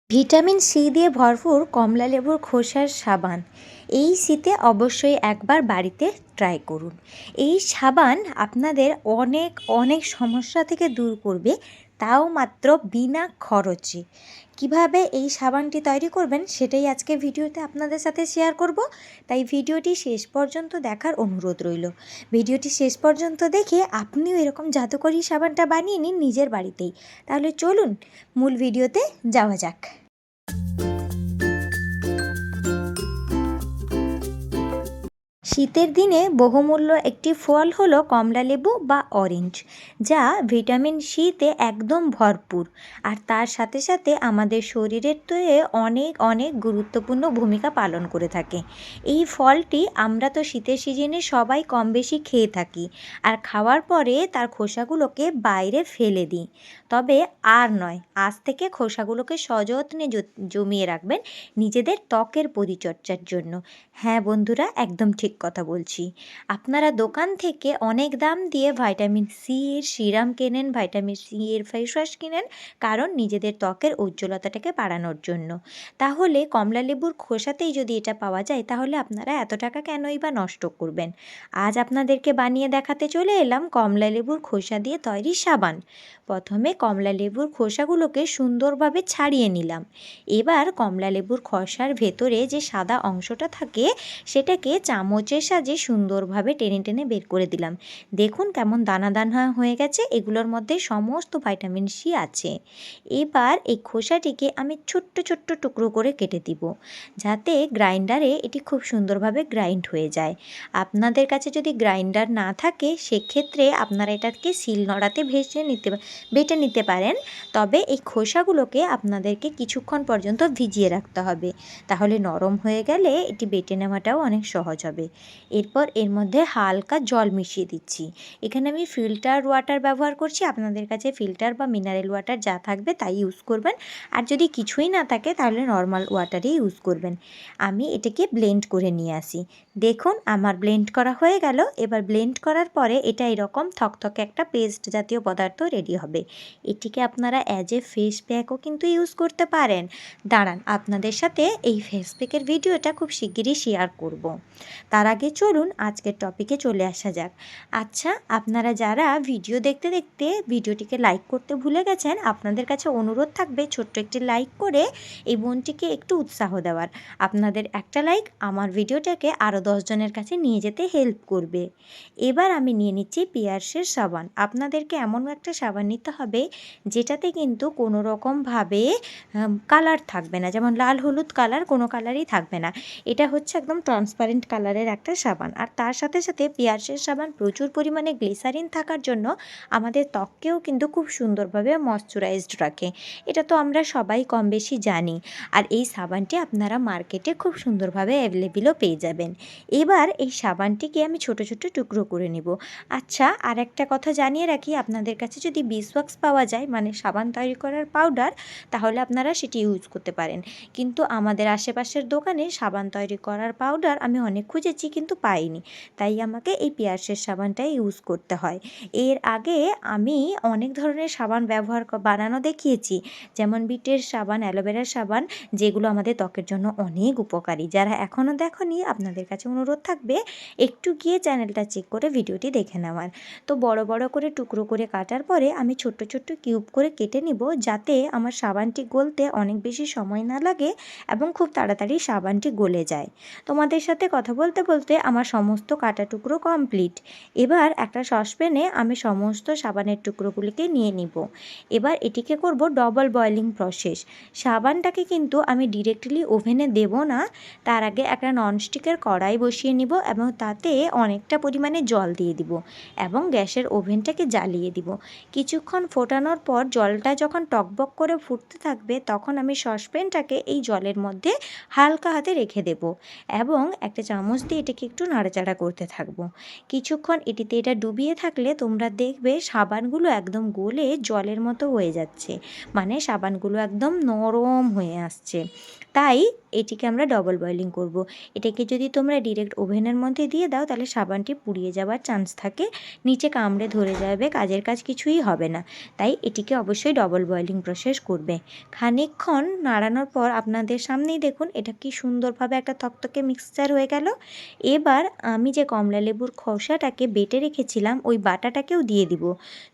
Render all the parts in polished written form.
Vitamin C দিয়ে ভরপুর কমলা লেবুর খোসার সাবান এই শীতে অবশ্যই একবার বাড়িতে ট্রাই করুন। এই সাবান আপনাদের অনেক অনেক সমস্যা থেকে দূর করবে, তাও মাত্র বিনা খরচে। কিভাবে এই সাবানটি তৈরি করবেন সেটাই আজকে ভিডিওতে আপনাদের সাথে শেয়ার করব, তাই ভিডিওটি শেষ পর্যন্ত দেখার অনুরোধ রইল। ভিডিওটি শেষ পর্যন্ত দেখে আপনিও এরকম জাদুকরি সাবানটা বানিয়ে নিন নিজের বাড়িতেই। তাহলে চলুন মূল ভিডিওতে যাওয়া যাক। শীতের দিনে বহুমূল্য একটি ফল হলো কমলালেবু বা অরেঞ্জ, যা ভিটামিন সিতে একদম ভরপুর। আর তার সাথে সাথে আমাদের শরীরের অনেক অনেক গুরুত্বপূর্ণ ভূমিকা পালন করে থাকে। এই ফলটি আমরা তো শীতের সিজনে সবাই কম বেশি খেয়ে থাকি, আর খাওয়ার পরে তার খোসাগুলোকে বাইরে ফেলে দিই। তবে আর নয়, আজ থেকে খোসাগুলোকে সযত্নে জমিয়ে রাখবেন নিজেদের ত্বকের পরিচর্যার জন্য। হ্যাঁ বন্ধুরা, একদম ঠিক কথা বলছি। আপনারা দোকান থেকে অনেক দাম দিয়ে ভিটামিন সি এর সিরাম কেনেন, ভিটামিন সি এর ফেস ওয়াশ কিনেন, কারণ নিজেদের ত্বকের উজ্জ্বলতাটাকে বাড়ানোর জন্য। তাহলে কমলালেবুর খোসাতেই যদি এটা পাওয়া যায়, তাহলে আপনারা এত টাকা কেনই বা নষ্ট করবেন। আজ আপনাদেরকে বানিয়ে দেখাতে চলে এলাম কমলালেবুর খোসা দিয়ে তৈরি সাবান। প্রথমে কমলালেবুর খোসাগুলোকে সুন্দরভাবে ছাড়িয়ে নিলাম। এবার কমলালেবুর খোসার ভেতরে যে সাদা অংশটা থাকে সেটাকে চামচের সাহায্যে সুন্দরভাবে টেনে টেনে বের করে দিলাম। দেখুন কেমন দানা দানা হয়ে গেছে, এগুলোর মধ্যে সমস্ত ভিটামিন সি আছে। এবার এই খোসাটিকে আমি ছোট্ট ছোট্ট টুকরো করে কেটে দিব, যাতে গ্রাইন্ডারে এটি খুব সুন্দরভাবে গ্রাইন্ড হয়ে যায়। আপনাদের কাছে যদি গ্রাইন্ডার না থাকে, সেক্ষেত্রে আপনারা এটাকে শিলনোড়াতে বেটে নিতে পারেন। তবে এই খোসাগুলোকে আপনাদেরকে কিছুক্ষণ পর্যন্ত ভিজিয়ে রাখতে হবে, তাহলে নরম হয়ে গেলে এটি বেটে নেওয়াটাও অনেক সহজ হবে। এরপর এর মধ্যে হালকা জল মিশিয়ে দিচ্ছি। এখানে আমি ফিল্টার ওয়াটার ব্যবহার করছি, আপনাদের কাছে ফিল্টার বা মিনারেল ওয়াটার যা থাকবে তাই ইউজ করবেন। আর যদি কিছুই না থাকে তাহলে নর্মাল ওয়াটারই ইউজ করবেন। আমি এটাকে ব্লেন্ড করে নিয়ে আসি। দেখুন আমার ব্লেন্ড করা হয়ে গেল। এবার ব্লেন্ড করার পরে এটা এরকম থকথকে একটা পেস্ট জাতীয় পদার্থ রেডি হবে। এটিকে আপনারা অ্যাজ এ ফেস প্যাকও কিন্তু ইউজ করতে পারেন। দাঁড়ান, আপনাদের সাথে এই ফেস প্যাকের ভিডিওটা খুব শিগগিরই শেয়ার করব। তার আগে চলুন আজকের টপিকে চলে আসা যাক। আচ্ছা, আপনারা যারা ভিডিও দেখতে দেখতে ভিডিওটিকে লাইক করতে ভুলে গেছেন, আপনাদের কাছে অনুরোধ থাকবে ছোট্ট একটি লাইক করে এই বোনটিকে একটু উৎসাহ দেওয়ার। আপনাদের একটা লাইক আমার ভিডিওটাকে আরও 10 জনের কাছে নিয়ে যেতে হেল্প করবে। এবার আমি নিয়ে নিচ্ছি পিয়ার্সের সাবান। আপনাদেরকে এমন একটা সাবান নিতে হবে যেটাতে কিন্তু কোনো রকমভাবে কালার থাকবে না, যেমন লাল হলুদ কালার, কোনো কালারই থাকবে না। এটা হচ্ছে একদম ট্রান্সপারেন্ট কালারের একটা সাবান। আর তার সাথে সাথে পিয়ার্সের সাবান প্রচুর পরিমাণে গ্লিসারিন থাকার জন্য আমাদের ত্বককেও কিন্তু খুব সুন্দরভাবে ময়শ্চারাইজড রাখে। এটা তো আমরা সবাই কম বেশি জানি। আর এই সাবানটি আপনারা মার্কেটে খুব সুন্দরভাবে অ্যাভেলেবেলও পেয়ে যাবেন। এবার এই সাবানটিকে আমি ছোট ছোট টুকরো করে নেব। আচ্ছা, আর একটা কথা জানিয়ে রাখি, আপনাদের কাছে যদি বিসওয়াক্স পাওয়া যায়, মানে সাবান তৈরি করার পাউডার, তাহলে আপনারা সেটি ইউজ করতে পারেন। কিন্তু আমাদের আশেপাশের দোকানে সাবান তৈরি করার পাউডার আমি অনেক খুঁজেছি কিন্তু পাইনি, তাই আমাকে এই পিয়ার্সের সাবানটাই ইউজ করতে হয়। এর আগে আমি অনেক ধরনের সাবান বানানো দেখিয়েছি, যেমন বিটের সাবান, অ্যালোভেরার সাবান, যেগুলো আমাদের ত্বকের জন্য অনেক উপকারী। যারা এখনও দেখনি, আপনাদের কাছে অনুরোধ থাকবে একটু গিয়ে চ্যানেলটা চেক করে ভিডিওটি দেখে নেওয়ার। তো বড় বড় করে টুকরো করে কাটার পরে আমি ছোট্ট ছোট্ট কিউব করে কেটে নিব, যাতে আমার সাবানটি গলতে অনেক বেশি সময় না লাগে এবং খুব তাড়াতাড়ি সাবানটি গলে যায়। তোমাদের সাথে কথা বলতে বলতে আমার সমস্ত কাটা টুকরো কমপ্লিট। এবার একটা সসপ্যানে আমি সমস্ত সাবানের টুকরোগুলিকে নিয়ে নিব। এবার এটিকে করব ডবল বয়েলিং প্রসেস। সাবানটাকে কিন্তু আমি ডিরেক্টলি ওভেনে দেব না, তার আগে একটা ননস্টিকের কড়াই বসিয়ে নিব এবং তাতে অনেকটা পরিমাণে জল দিয়ে দিব এবং গ্যাসের ওভেনটাকে জ্বালিয়ে দিব। কিছুক্ষণ ফোটানোর পর জলটা যখন টকবক করে ফুটতে থাকবে, তখন আমি সসপ্যানটাকে এই জলের মধ্যে হালকা হাতে রেখে দেব এবং একটা চামচ দিয়ে এটাকে একটু নাড়াচাড়া করতে থাকবো। কিছুক্ষণ এটা ডুবিয়ে থাকলে তোমরা দেখবে সাবানগুলো একদম গলে জলের মতো হয়ে যাচ্ছে, মানে সাবানগুলো একদম নরম হয়ে আসছে। তাই এটিকে আমরা ডবল বয়েলিং করব। এটাকে যদি তোমরা ডিরেক্ট ওভেনের মধ্যে দিয়ে দাও তাহলে সাবানটি পুড়িয়ে যাওয়ার চান্স থাকে, নিচে কামড়ে ধরে যাবে, কাজের কাজ কিছুই হবে না। তাই এটিকে অবশ্যই ডবল বয়েলিং প্রসেস করবে। খানিকক্ষণ নাড়ানোর পর আপনাদের সামনেই দেখুন এটা কি সুন্দরভাবে একটা থকথকে মিক্সচার হয়ে গেল। এবার আমি যে কমলা লেবুর খোসাটাকে বেটে রেখেছিলাম ওই বাটাটাকেও দিয়ে দিব।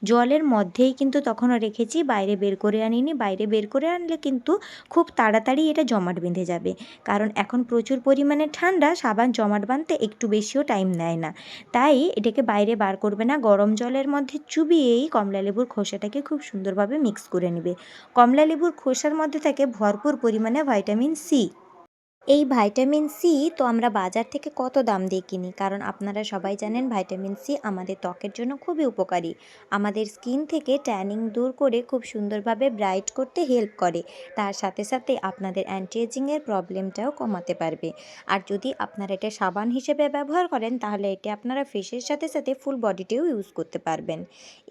জলের মধ্যেই কিন্তু তখনও রেখেছি, বাইরে বের করে আনিনি। বাইরে বের করে আনলে কিন্তু খুব তাড়াতাড়ি এটা জমাট বেঁধে যাবে, কারণ এখন প্রচুর পরিমাণে ঠান্ডা, সাবান জমাট বাঁধতে একটু বেশিও টাইম নেয় না। তাই এটাকে বাইরে বার করবে না, গরম জলের মধ্যে চুবিয়েই কমলা লেবুর খোসাটাকে খুব সুন্দরভাবে মিক্স করে নেবে। কমলা লেবুর খোসার মধ্যে থাকে ভরপুর পরিমাণে ভাইটামিন সি। এই ভাইটামিন সি তো আমরা বাজার থেকে কত দাম দিয়ে কিনি, কারণ আপনারা সবাই জানেন ভাইটামিন সি আমাদের ত্বকের জন্য খুবই উপকারী। আমাদের স্কিন থেকে ট্যানিং দূর করে খুব সুন্দরভাবে ব্রাইট করতে হেল্প করে। তার সাথে সাথে আপনাদের অ্যান্টি এজিংয়ের প্রবলেমটাও কমাতে পারবে। আর যদি আপনারা এটা সাবান হিসেবে ব্যবহার করেন তাহলে এটা আপনারা ফেসের সাথে সাথে ফুল বডিতেও ইউজ করতে পারবেন।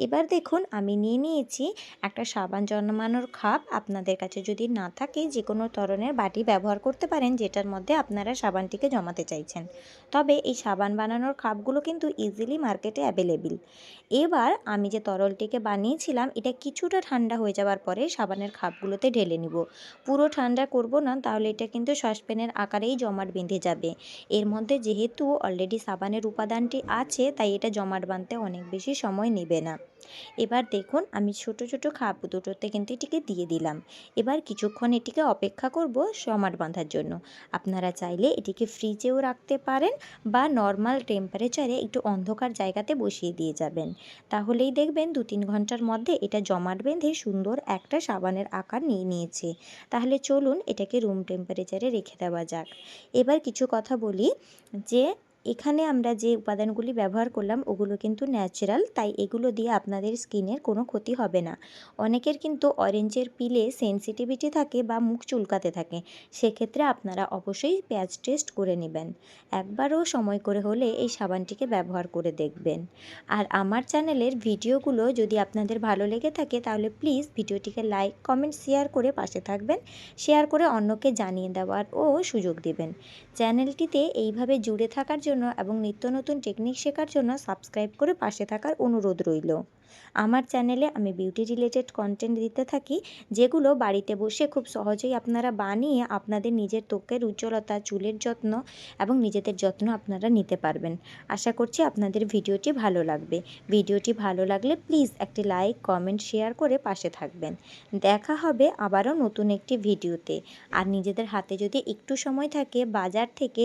এবার দেখুন আমি নিয়ে নিয়েছি একটা সাবান জমানোর খাপ। আপনাদের কাছে যদি না থাকে যে কোনো ধরনের বাটি ব্যবহার করতে পারেন যেটার মধ্যে আপনারা সাবানটিকে জমাতে চাইছেন। তবে এই সাবান বানানোর কাপগুলো কিন্তু ইজিলি মার্কেটে অ্যাভেলেবেল। এবার আমি যে তরলটিকে বানিয়েছিলাম এটা কিছুটা ঠান্ডা হয়ে যাওয়ার পরে সাবানের কাপগুলোতে ঢেলে নিব। পুরো ঠান্ডা করব না, তাহলে এটা কিন্তু সসপ্যানের আকারেই জমাট বেঁধে যাবে। এর মধ্যে যেহেতু অলরেডি সাবানের উপাদানটি আছে তাই এটা জমাট বাঁধতে অনেক বেশি সময় নেবে না। এবার দেখুন আমি ছোট ছোট খাপ দুটোতে কিন্তু এটিকে দিয়ে দিলাম। এবার কিছুক্ষণ এটিকে অপেক্ষা করব জমাট বাঁধার জন্য। আপনারা চাইলে এটিকে ফ্রিজেও রাখতে পারেন বা নর্মাল টেম্পারেচারে একটু অন্ধকার জায়গাতে বসিয়ে দিয়ে যাবেন। তাহলেই দেখবেন 2-3 ঘন্টার মধ্যে এটা জমাট বেঁধে সুন্দর একটা সাবানের আকার নিয়ে নিয়েছে। তাহলে চলুন এটাকে রুম টেম্পারেচারে রেখে দেওয়া যাক। এবার কিছু কথা বলি যে এখানে আমরা যে উপাদানগুলি ব্যবহার করলাম ওগুলো কিন্তু ন্যাচারাল, তাই এগুলো দিয়ে আপনাদের স্কিনের কোনো ক্ষতি হবে না। অনেকের কিন্তু অরেঞ্জের পিলে সেনসিটিভিটি থাকে বা মুখ চুলকাতে থাকে, সেক্ষেত্রে আপনারা অবশ্যই প্যাচ টেস্ট করে নেবেন। একবারও সময় করে হলে এই সাবানটিকে ব্যবহার করে দেখবেন। আর আমার চ্যানেলের ভিডিওগুলো যদি আপনাদের ভালো লেগে থাকে তাহলে প্লিজ ভিডিওটিকে লাইক কমেন্ট শেয়ার করে পাশে থাকবেন। শেয়ার করে অন্যকে জানিয়ে দেওয়ারও সুযোগ দেবেন। চ্যানেলটিতে এইভাবে জুড়ে থাকার জন্য এবং নিত্য নতুন টেকনিক শেখার জন্য সাবস্ক্রাইব করে পাশে থাকার অনুরোধ রইল। আমার চ্যানেলে আমি বিউটি রিলেটেড কন্টেন্ট দিতে থাকি, যেগুলো বাড়িতে বসে খুব সহজেই আপনারা বানিয়ে আপনাদের নিজের ত্বকের উজ্জ্বলতা, চুলের যত্ন এবং নিজেদের যত্ন আপনারা নিতে পারবেন। আশা করছি আপনাদের ভিডিওটি ভালো লাগবে। ভিডিওটি ভালো লাগলে প্লিজ একটি লাইক কমেন্ট শেয়ার করে পাশে থাকবেন। দেখা হবে আবারও নতুন একটি ভিডিওতে। আর নিজেদের হাতে যদি একটু সময় থাকে বাজার থেকে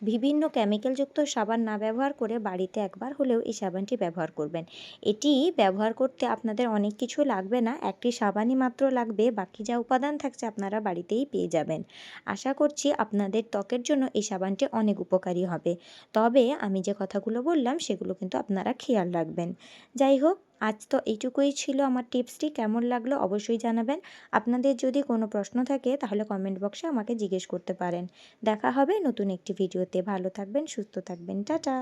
বিভিন্ন কেমিক্যালযুক্ত সাবান না ব্যবহার করে বাড়িতে একবার হলেও এই সাবানটি ব্যবহার করবেন। এটি ব্যবহার করতে আপনাদের অনেক কিছু লাগবে না, একটি সাবানই মাত্র লাগবে, বাকি যা উপাদান থাকছে আপনারা বাড়িতেই পেয়ে যাবেন। আশা করছি আপনাদের ত্বকের জন্য এই সাবানটি অনেক উপকারী হবে। তবে আমি যে কথাগুলো বললাম সেগুলো কিন্তু আপনারা খেয়াল রাখবেন। যাই হোক, আজ তো এইটুকুই ছিল আমার টিপসটি। কেমন লাগলো অবশ্যই জানাবেন। আপনাদের যদি কোনো প্রশ্ন থাকে তাহলে কমেন্ট বক্সে আমাকে জিজ্ঞেস করতে পারেন। দেখা হবে নতুন একটি ভিডিওতে। ভালো থাকবেন, সুস্থ থাকবেন, টাটা।